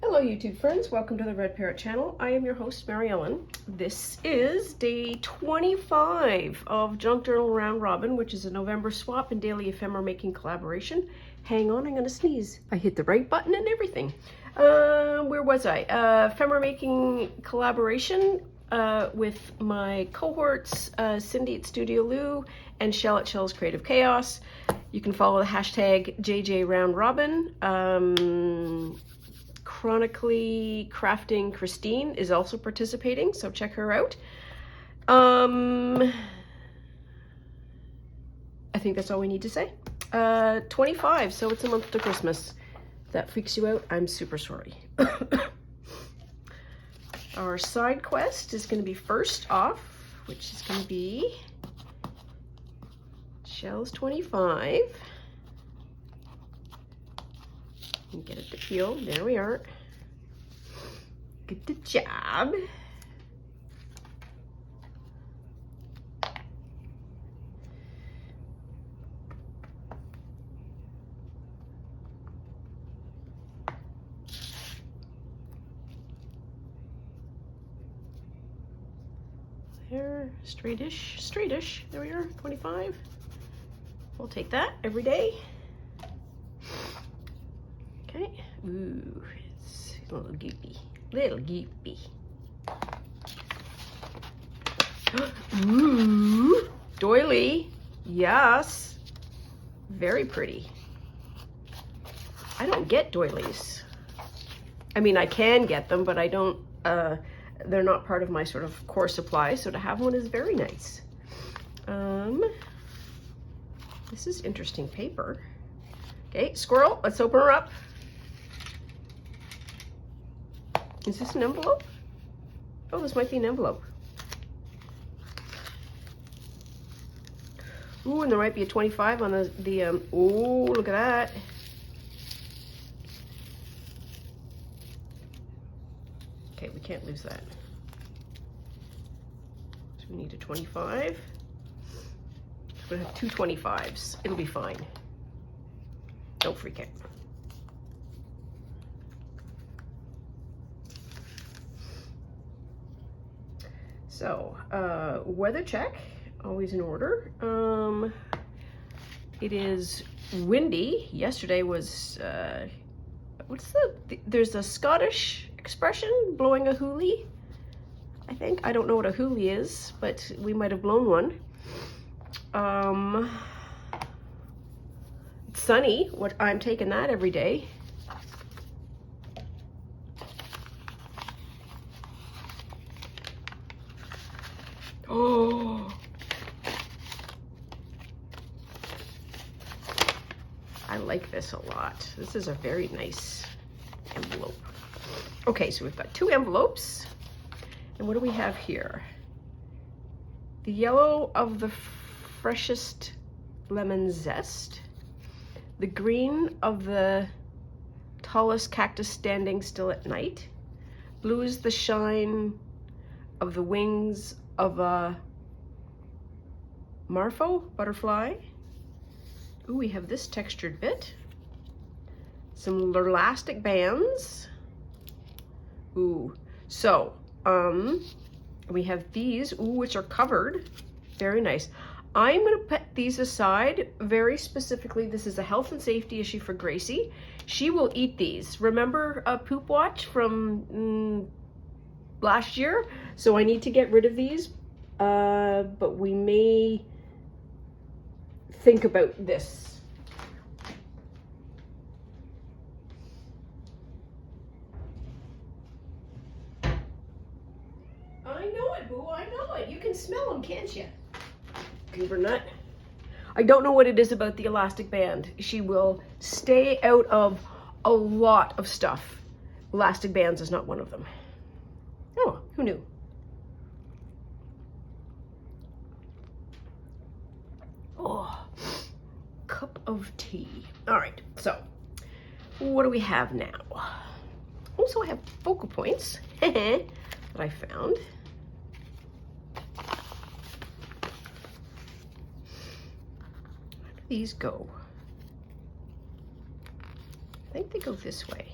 Hello YouTube friends, welcome to the Red Parrot channel. I am your host Mary Ellen. This is day 25 of Junk Journal Round Robin, which is a November swap and daily ephemera making collaboration. Hang on, I'm gonna sneeze. I hit the right button and everything. Where was I? Ephemera making collaboration with my cohorts, Cindy at Studio Lou and Shell at Shell's Creative Chaos. You can follow the hashtag JJRoundRobin. Chronically Crafting Christine is also participating, so check her out. I think that's all we need to say. 25, so it's a month to Christmas. If that freaks you out, I'm super sorry. Our side quest is going to be first off, which is going to be Shells 25. And get it to peel. There we are. Good job. There, straightish, straightish. There we are, 25. We'll take that every day. Okay, ooh, it's a little goopy, little goopy. Ooh, doily, yes, very pretty. I don't get doilies. I mean, I can get them, but I don't, they're not part of my sort of core supply, so to have one is very nice. This is interesting paper. Okay, squirrel, let's open her up. Is this an envelope? Oh, this might be an envelope. Ooh, and there might be a 25 on the oh, look at that. Okay, we can't lose that. So we need a 25. We're gonna have two 25s. It'll be fine. Don't freak out. So, weather check, always in order. It is windy. Yesterday was, there's a Scottish expression, blowing a hoolie, I think. I don't know what a hoolie is, but we might have blown one. It's sunny, I'm taking that every day. Oh, I like this a lot. This is a very nice envelope. Okay, so we've got two envelopes. And what do we have here? The yellow of the freshest lemon zest. The green of the tallest cactus standing still at night. Blue is the shine of the wings of a marfo butterfly. Ooh, we have this textured bit. Some elastic bands. Ooh, so we have these, ooh, which are covered. Very nice. I'm gonna put these aside very specifically. This is a health and safety issue for Gracie. She will eat these. Remember a poop watch from last year? So I need to get rid of these, but we may think about this. I know it, boo, I know it. You can smell them, can't you? Goober nut. I don't know what it is about the elastic band. She will stay out of a lot of stuff. Elastic bands is not one of them. Oh, who knew? Oh, cup of tea. All right, so what do we have now? Also, I have focal points that I found. How do these go? I think they go this way.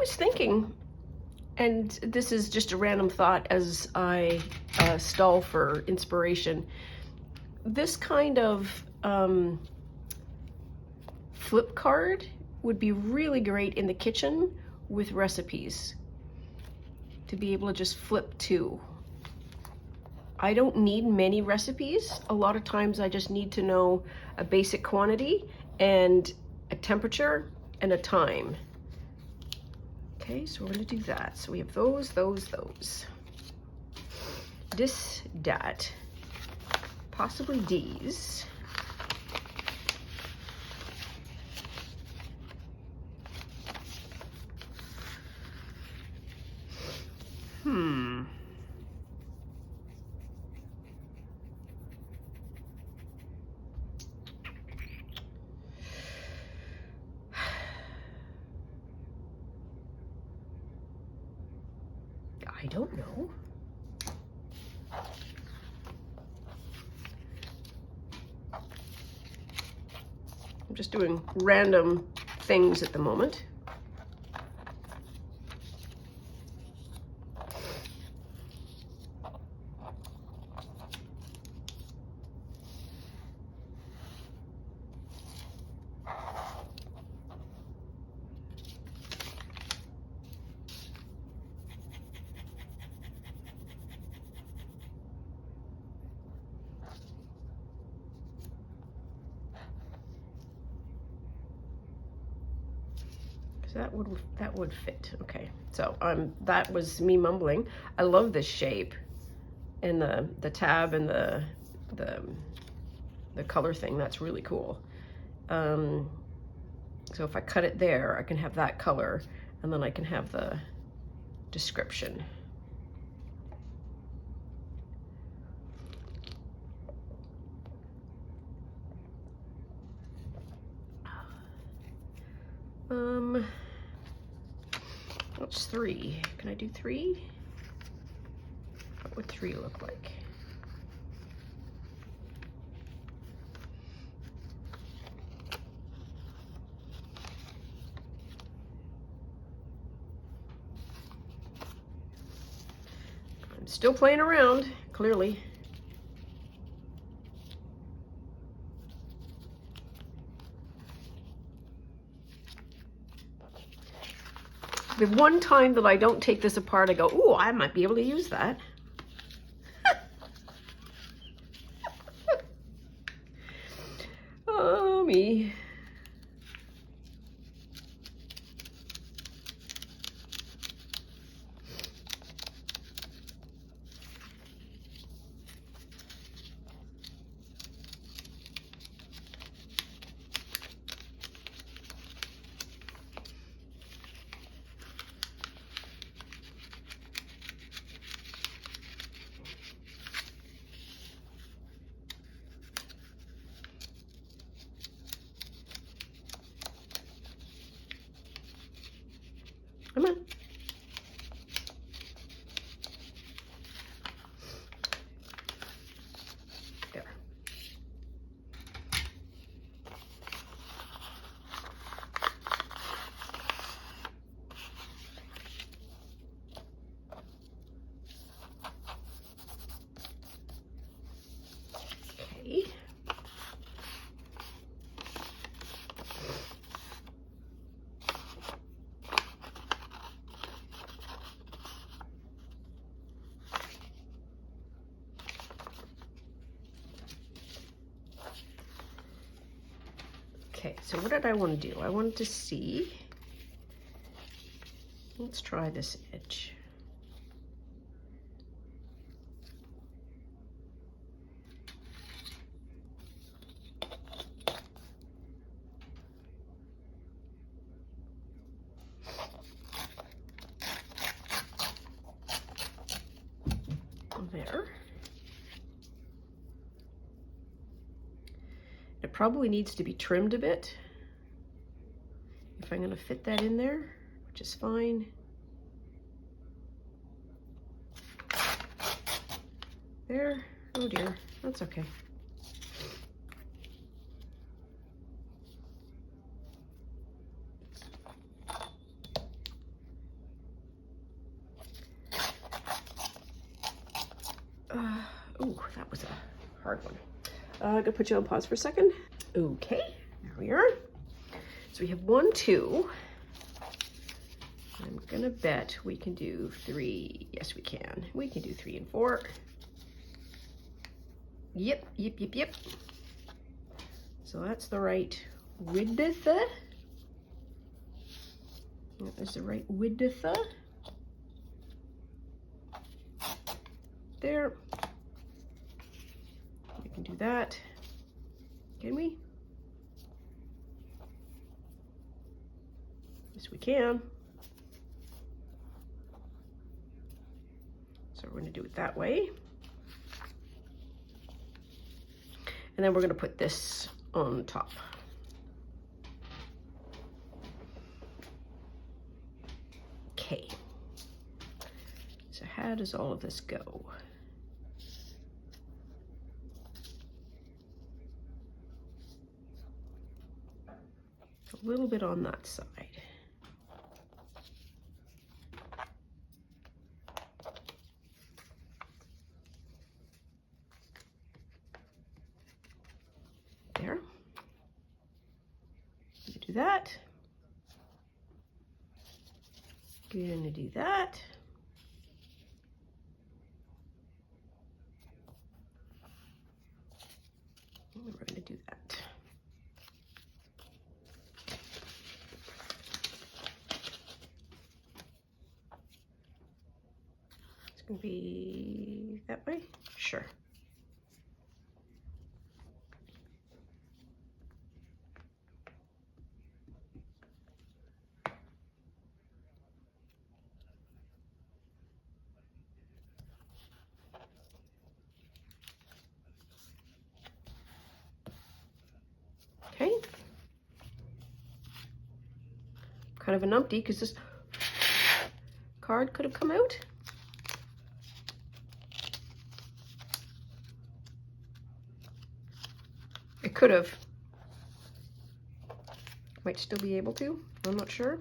was thinking, and this is just a random thought as I stall for inspiration, this kind of flip card would be really great in the kitchen with recipes, to be able to just flip to. I don't need many recipes. A lot of times I just need to know a basic quantity and a temperature and a time. Okay, so we're gonna do that. So we have those. This, that, possibly these. I don't know. I'm just doing random things at the moment. That would fit. Okay, so that was me mumbling. I love this shape, and the tab and the color thing. That's really cool. So if I cut it there, I can have that color, and then I can have the description. What's 3? Can I do 3? What would 3 look like? I'm still playing around, clearly. The one time that I don't take this apart, I go, ooh, I might be able to use that. Oh, me. Come on. There. Okay. Okay, so what did I want to do? I wanted to see, let's try this edge. There. It probably needs to be trimmed a bit if I'm going to fit that in there, which is fine. There. Oh dear, that's okay. hard one. I'm gonna put you on pause for a second. Okay, there we are. So we have 1, 2. I'm gonna bet we can do 3. Yes, we can. We can do 3 and 4. Yep. So that's the right width. That is the right width. There. We can do that. Can we? Yes, we can. So we're going to do it that way. And then we're going to put this on top. Okay. So how does all of this go? A little bit on that side. There. Do that. Gonna do that. And we're gonna do that. It's gonna be that way? Sure. Okay. Kind of a numpty because this card could have come out. It could have. Might still be able to. I'm not sure.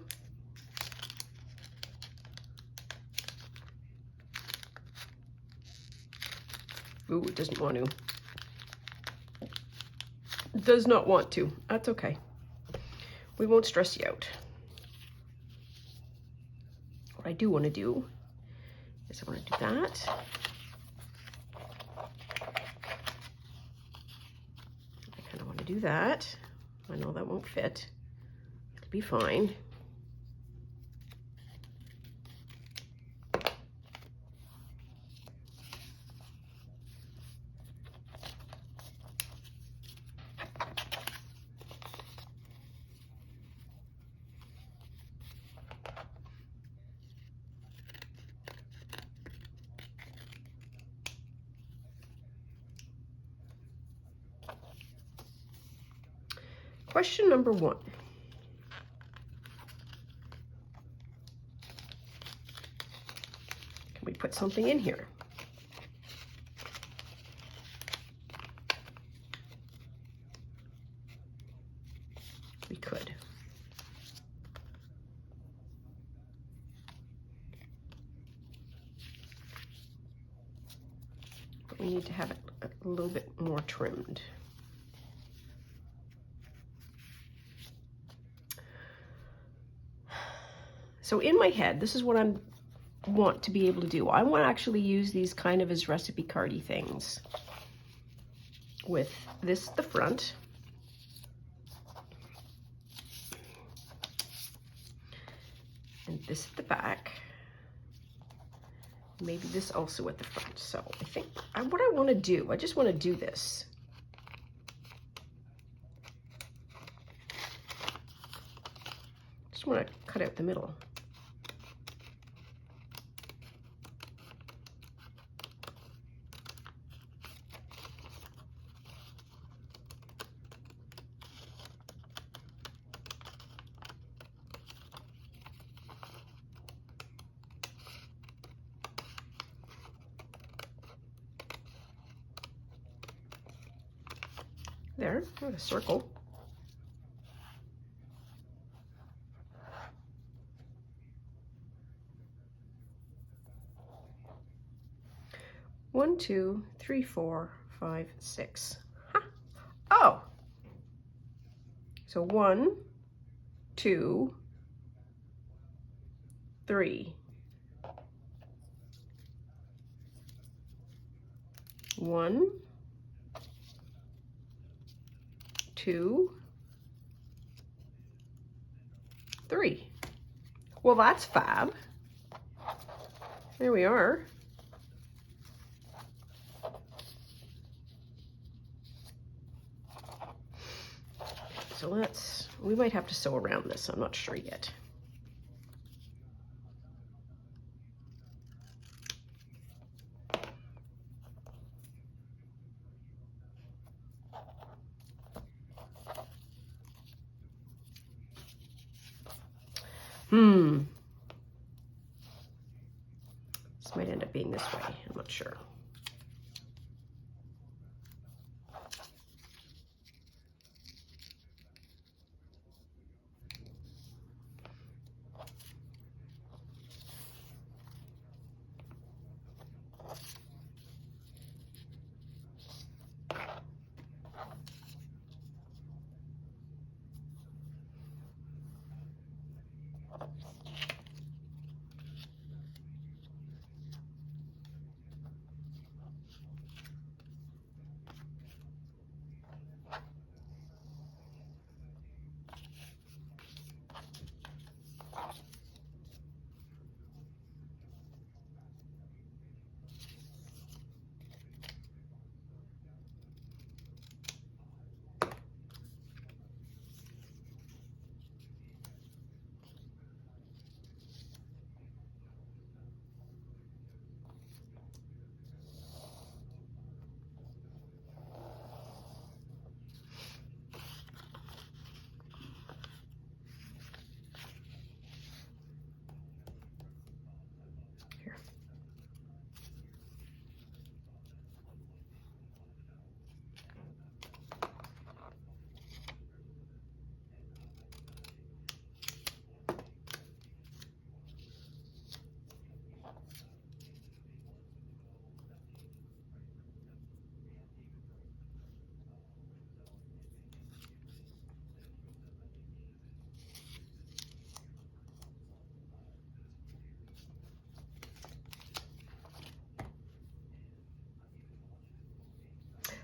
Ooh, it doesn't want to. It does not want to. That's okay. We won't stress you out. What I do want to do is I want to do that. I kind of want to do that. I know that won't fit. It'll be fine. Question number 1. Can we put something in here? We could. But we need to have it a little bit more trimmed. So in my head, this is what I want to be able to do. I want to actually use these kind of as recipe cardy things. With this at the front. And this at the back. Maybe this also at the front. So I think what I want to do, I just want to do this. Just want to cut out the middle. There, a circle. One, two, three, 4, 5, 6. Huh. Oh! So 1, 2, 3. 1, 2, 3. Well, that's fab. There we are. So we might have to sew around this. I'm not sure yet. This might end up being this way. I'm not sure.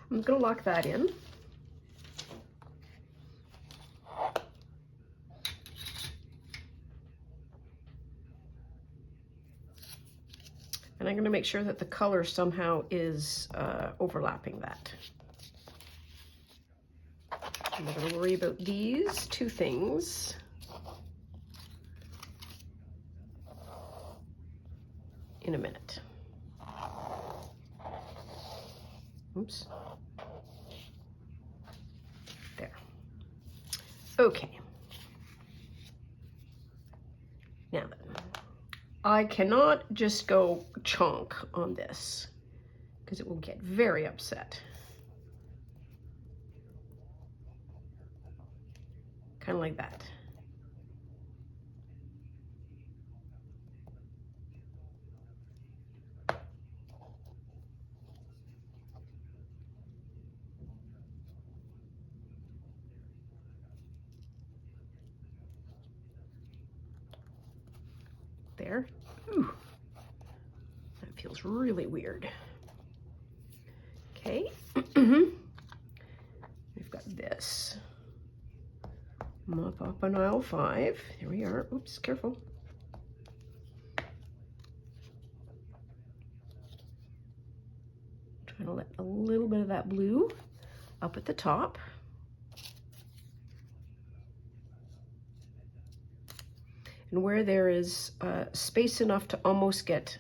I'm going to lock that in. And I'm going to make sure that the color somehow is overlapping that. I'm not going to worry about these two things. In a minute. Oops. There. Okay. Now then, I cannot just go chonk on this because it will get very upset. Kind of like that. There. Ooh, that feels really weird. Okay. We've got this. Mop up on aisle 5. There we are. Oops, careful. Trying to let a little bit of that blue up at the top. And where there is space enough to almost get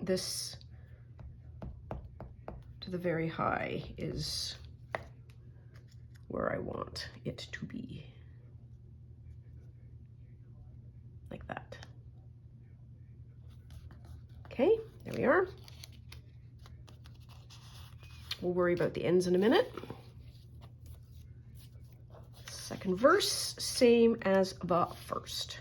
this to the very high is where I want it to be. Like that. Okay, there we are. We'll worry about the ends in a minute. Second verse, same as the first.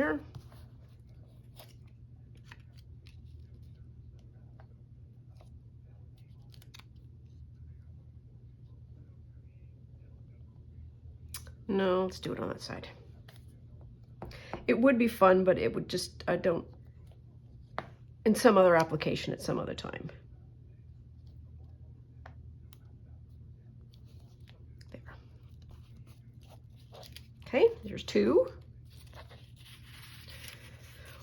there. No, let's do it on that side. It would be fun, but it would just, I don't, in some other application at some other time. There. Okay, there's two.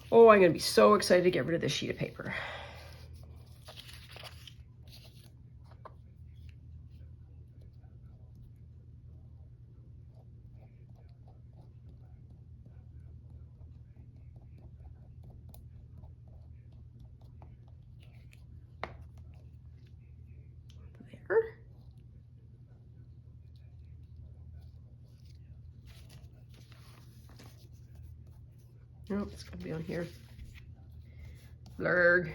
Oh, I'm gonna be so excited to get rid of this sheet of paper. There. No, it's gotta be on here. Blurg.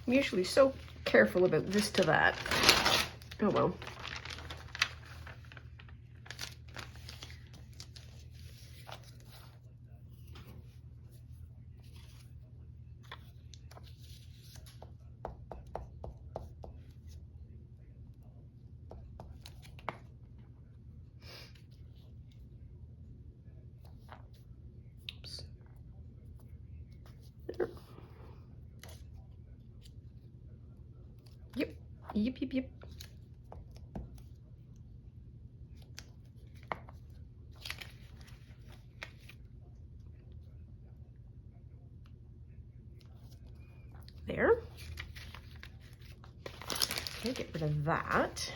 I'm usually so careful about this to that. Oh well. Oops. There. Yep. Yep, yep, yep. There. Okay, get rid of that.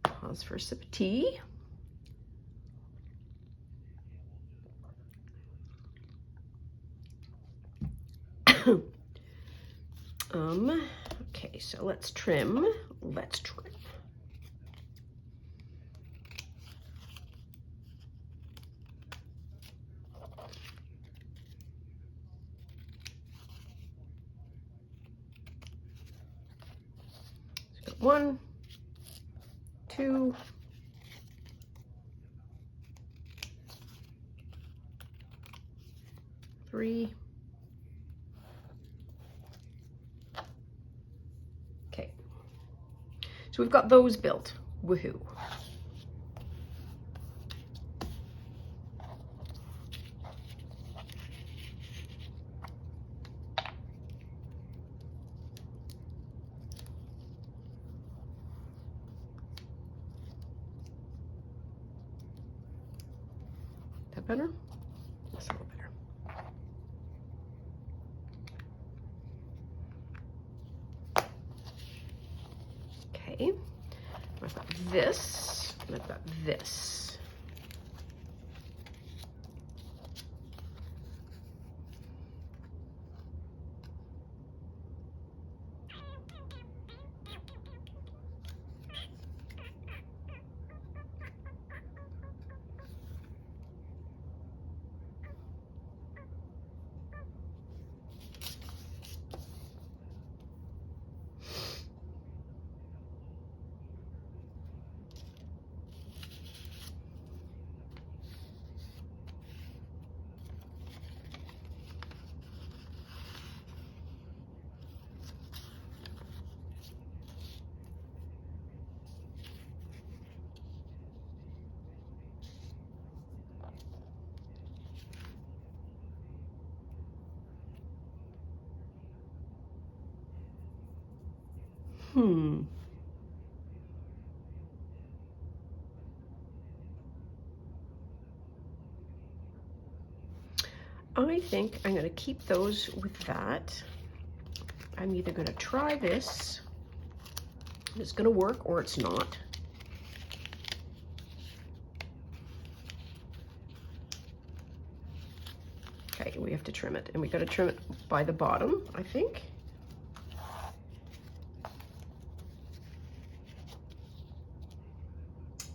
Pause for a sip of tea. Okay, so let's trim. Let's trim. So 1, 2, 3. Okay. So we've got those built. Woohoo. That better? That's a little better. Okay. I've got this, and I've got this. I think I'm going to keep those with that. I'm either going to try this, and it's going to work, or it's not. Okay, we have to trim it, and we got to trim it by the bottom, I think.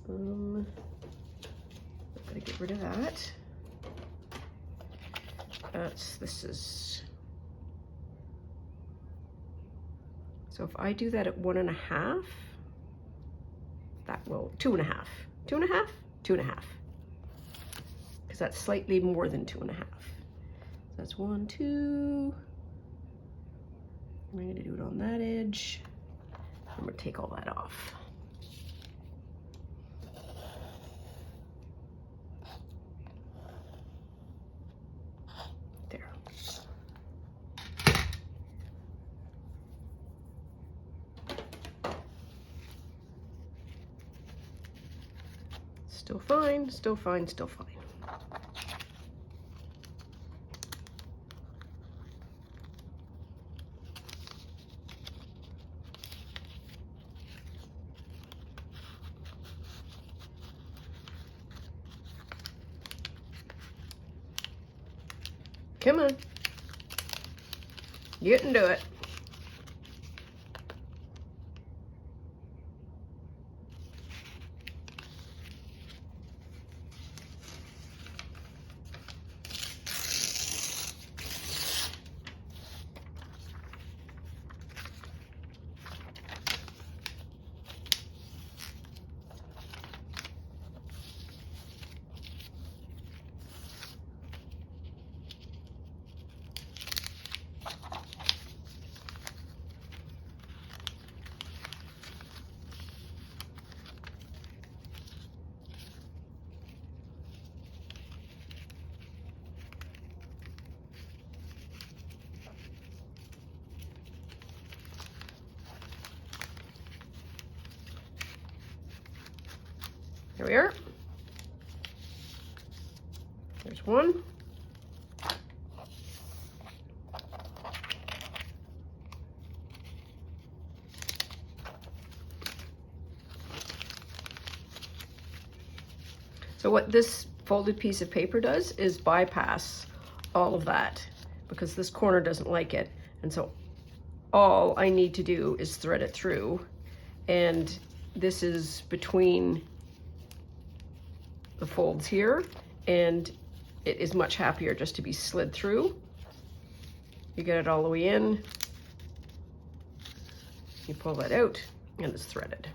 I'm going to get rid of that. This is So if I do that at 1.5, that will 2.5, 2.5, 2.5, because that's slightly more than 2.5. So that's 1, 2. I'm going to do it on that edge. I'm going to take all that off. There. Still fine, still fine, still fine. Come on. You can do it. Here we are. There's one. So what this folded piece of paper does is bypass all of that, because this corner doesn't like it. And so all I need to do is thread it through, and this is between the folds here, and it is much happier just to be slid through. You get it all the way in, you pull that out, and it's threaded.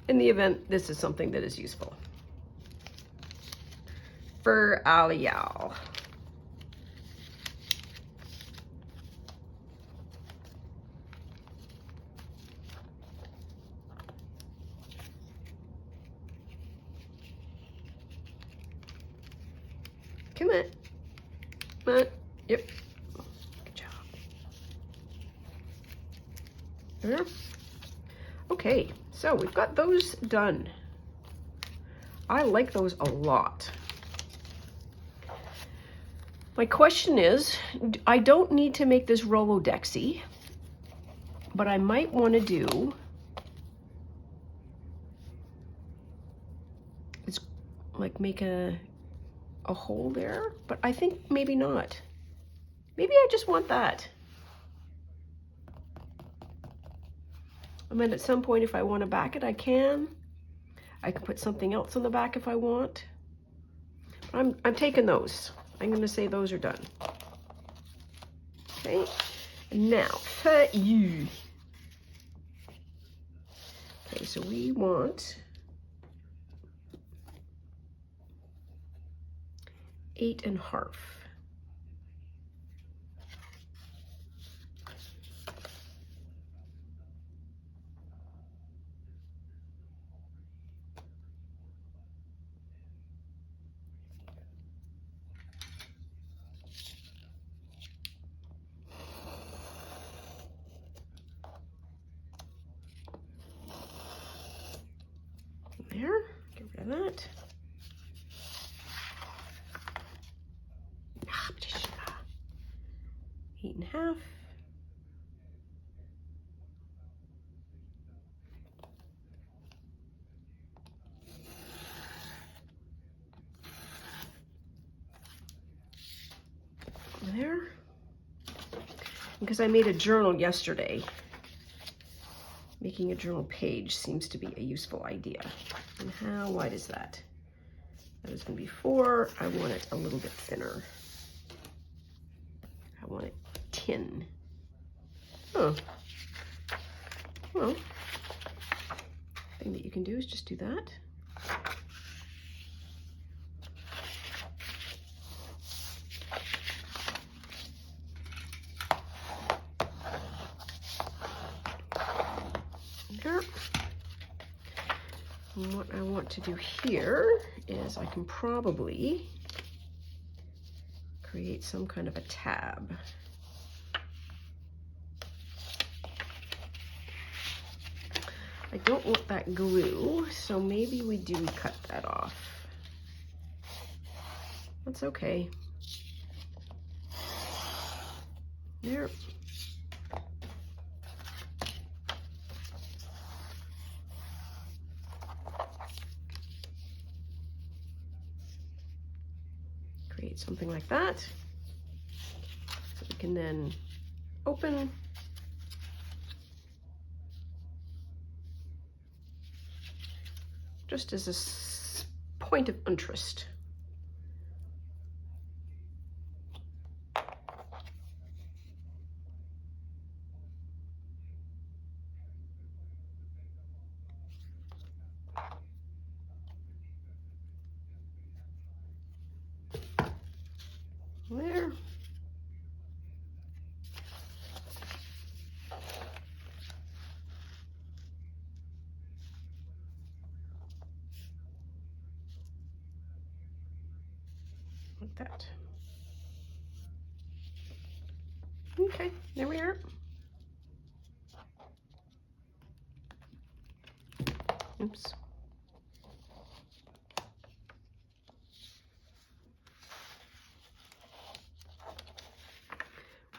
In the event this is something that is useful. For Aliyal. Come on. Come on. Yep. Good job. There. Okay, so we've got those done. I like those a lot. My question is, I don't need to make this Rolodexy, but I might want to do, it's like make a hole there, but I think maybe not. Maybe I just want that. I mean, at some point, if I want to back it, I can. I can put something else on the back if I want. I'm taking those. I'm going to say those are done. Okay. Now, for you. Okay, so we want 8.5. There, get rid of that. 8.5. There. Because I made a journal yesterday. Making a journal page seems to be a useful idea. And how wide is that? That is going to be 4. I want it a little bit thinner. I want it 10. Oh. Well, thing that you can do is just do that. There. And what I want to do here is I can probably create some kind of a tab. I don't want that glue, so maybe we do cut that off. That's okay. There. Create something like that. So we can then open. Just as a point of interest. There. Like that. Okay, there we are. Oops.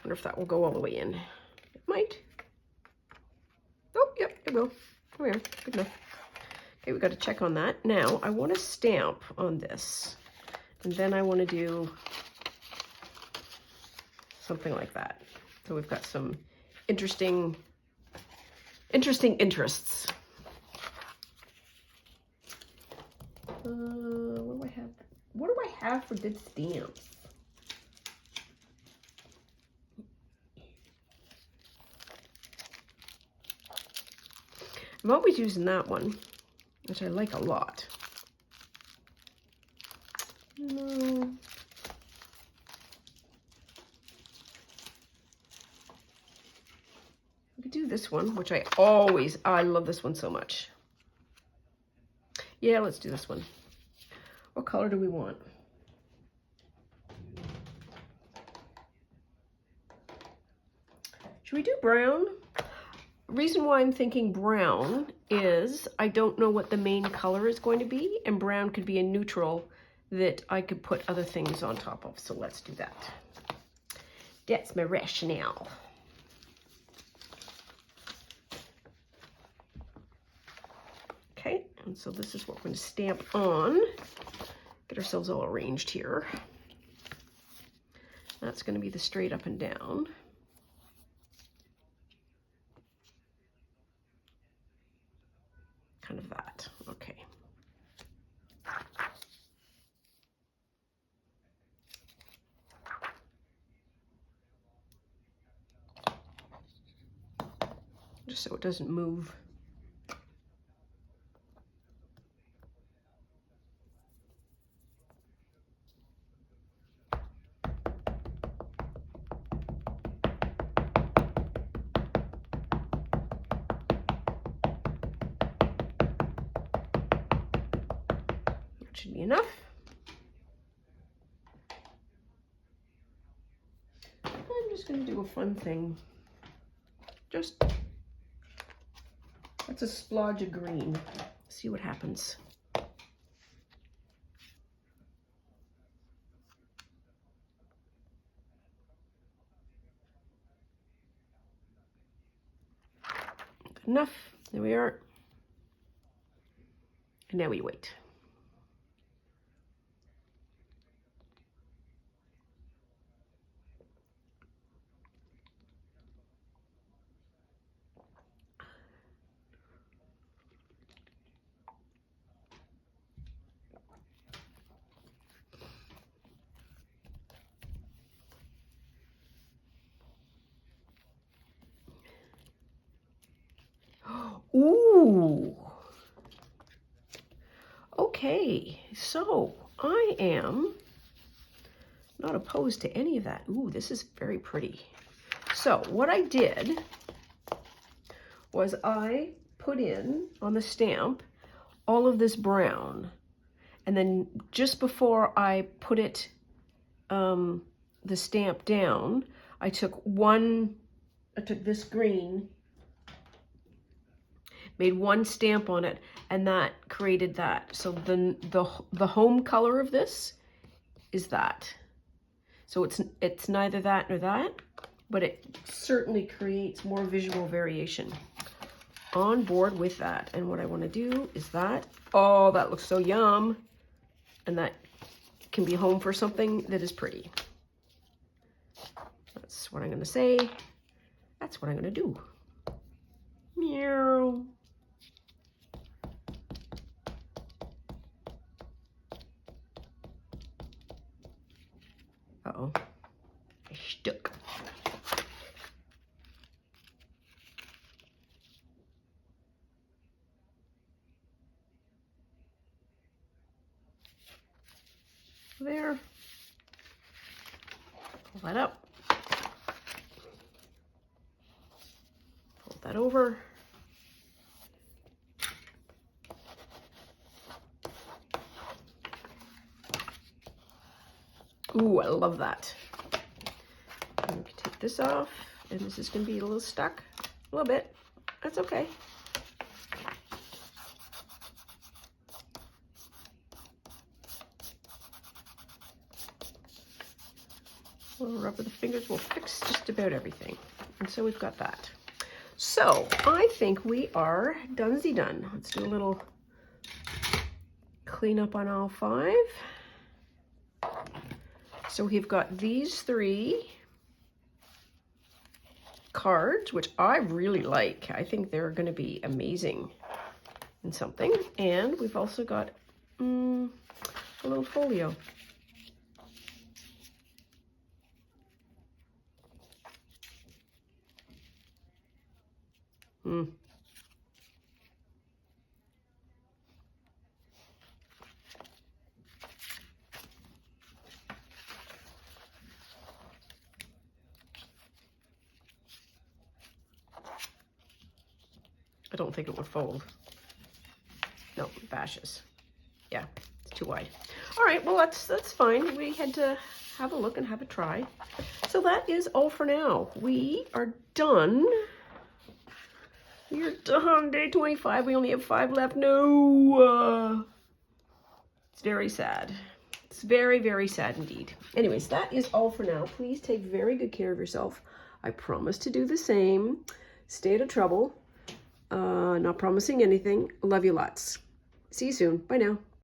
Wonder if that will go all the way in. It might. Oh, yep, it will. There we are. Good enough. Okay, we got to check on that. Now, I want to stamp on this. And then I want to do something like that. So we've got some interesting interests. What do I have? What do I have for good stamps? I'm always using that one, which I like a lot. No. We could do this one, which I love this one so much. Yeah, let's do this one. What color do we want? Should we do brown? Reason why I'm thinking brown is I don't know what the main color is going to be, and brown could be a neutral that I could put other things on top of. So let's do that. That's my rationale. Okay, and so this is what we're going to stamp on. Get ourselves all arranged here. That's going to be the straight up and down. Kind of that. Okay. Just so it doesn't move. Should be enough. I'm just going to do a fun thing. Just, that's a splodge of green. See what happens. Good enough. There we are. And now we wait. Ooh. Okay, so I am not opposed to any of that. Ooh, this is very pretty. So what I did was I put in on the stamp all of this brown. And then just before I put it, the stamp down, I took this green, made one stamp on it, and that created that. So the home color of this is that. So it's neither that nor that, but it certainly creates more visual variation. On board with that. And what I want to do is that. Oh, that looks so yum. And that can be home for something that is pretty. That's what I'm going to say. That's what I'm going to do. Meow. Uh-oh. I stuck. There. Pull that up. Fold that over. Ooh, I love that. I'm going to take this off, and this is going to be a little stuck. A little bit. That's okay. A little rub of the fingers will fix just about everything. And so we've got that. So I think we are donesy done. Let's do a little cleanup on all 5. So we've got these 3 cards, which I really like. I think they're going to be amazing in something. And we've also got a little folio. I don't think it would fold. No, it bashes. Yeah, it's too wide. All right, well, that's fine. We had to have a look and have a try. So that is all for now. We are done. We are done. Day 25. We only have 5 left. No. It's very sad. It's very, very sad indeed. Anyways, that is all for now. Please take very good care of yourself. I promise to do the same. Stay out of trouble. Not promising anything. Love you lots. See you soon. Bye now.